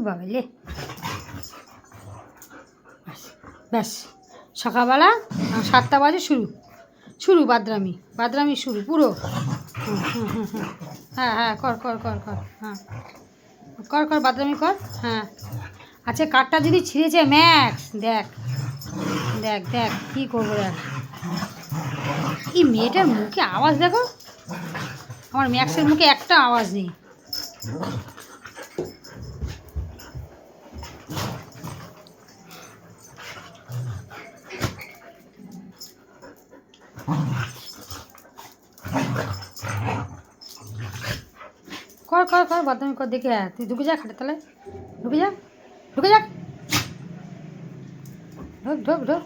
বাবালে ব্যাস সকালবেলা 7টা বাজে শুরু বাদরামি শুরু পুরো। হ্যাঁ হ্যাঁ কর কর কর কর হ্যাঁ কর বাদরামি কর। হ্যাঁ আচ্ছা কাঠটা যদি ছিঁড়েছে ম্যাক্স দেখ দেখ দেখ কী করবো দেখ। এই মেয়েটার মুখে আওয়াজ দেখো, আমার ম্যাক্সের মুখে একটা আওয়াজ নেই। কর কর কর বাদামি কর দেখে। হ্যাঁ তুই ঢুকে যা খাটে তাহলে, ঢুকে যা ঢোক ঢোক।